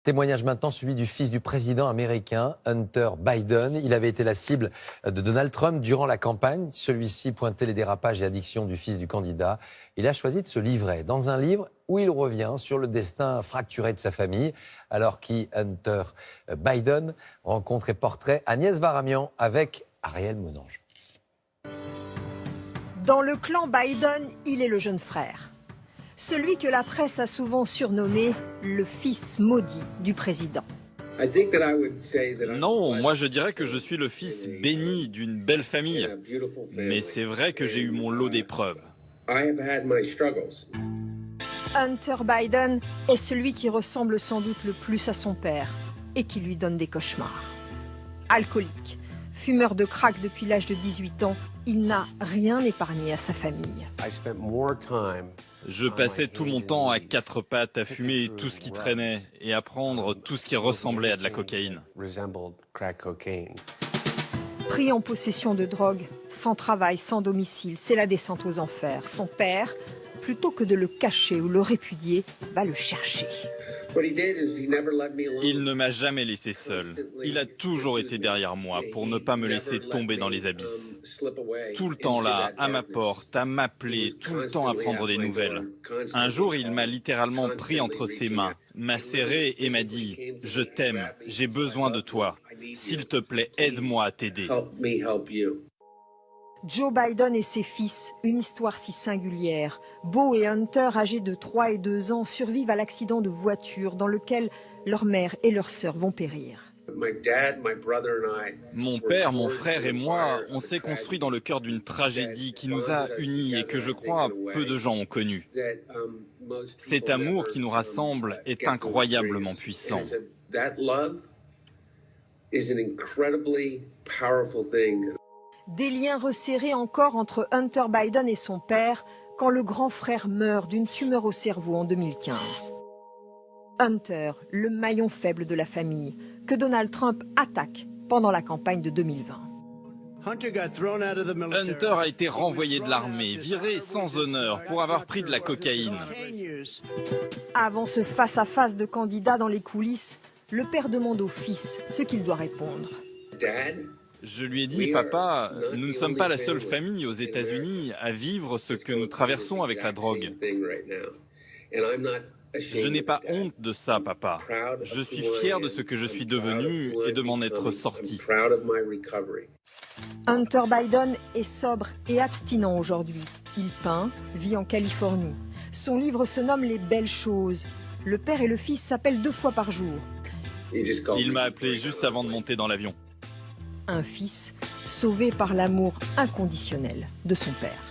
Témoignage maintenant, celui du fils du président américain, Hunter Biden. Il avait été la cible de Donald Trump durant la campagne. Celui-ci pointait les dérapages et addictions du fils du candidat. Il a choisi de se livrer dans un livre où il revient sur le destin fracturé de sa famille, alors qu'Hunter Biden rencontre et portrait Agnès Varamian avec Ariel Monange. Dans le clan Biden, il est le jeune frère. Celui que la presse a souvent surnommé le fils maudit du président. Non, moi je dirais que je suis le fils béni d'une belle famille. Mais c'est vrai que j'ai eu mon lot d'épreuves. Hunter Biden est celui qui ressemble sans doute le plus à son père et qui lui donne des cauchemars. Alcoolique, fumeur de crack depuis l'âge de 18 ans, il n'a rien épargné à sa famille. Je passais tout mon temps à quatre pattes, à fumer tout ce qui traînait et à prendre tout ce qui ressemblait à de la cocaïne. Pris en possession de drogue, sans travail, sans domicile, c'est la descente aux enfers. Son père, plutôt que de le cacher ou le répudier, va le chercher. Il ne m'a jamais laissé seul. Il a toujours été derrière moi pour ne pas me laisser tomber dans les abysses. Tout le temps là, à ma porte, à m'appeler, tout le temps à prendre des nouvelles. Un jour, il m'a littéralement pris entre ses mains, m'a serré et m'a dit « Je t'aime, j'ai besoin de toi. S'il te plaît, aide-moi à t'aider. » Joe Biden et ses fils, une histoire si singulière. Beau et Hunter, âgés de 3 et 2 ans, survivent à l'accident de voiture dans lequel leur mère et leur sœur vont périr. Mon père, mon frère et moi, on s'est construits dans le cœur d'une tragédie qui nous a unis et que je crois peu de gens ont connue. Cet amour qui nous rassemble est incroyablement puissant. Des liens resserrés encore entre Hunter Biden et son père quand le grand frère meurt d'une tumeur au cerveau en 2015. Hunter, le maillon faible de la famille, que Donald Trump attaque pendant la campagne de 2020. Hunter a été renvoyé de l'armée, viré sans honneur pour avoir pris de la cocaïne. Avant ce face-à-face de candidats dans les coulisses, le père demande au fils ce qu'il doit répondre. Je lui ai dit, papa, nous ne sommes pas la seule famille aux États-Unis à vivre ce que nous traversons avec la drogue. Je n'ai pas honte de ça, papa. Je suis fier de ce que je suis devenu et de m'en être sorti. Hunter Biden est sobre et abstinent aujourd'hui. Il peint, vit en Californie. Son livre se nomme Les belles choses. Le père et le fils s'appellent 2 fois par jour. Il m'a appelé juste avant de monter dans l'avion. Un fils sauvé par l'amour inconditionnel de son père.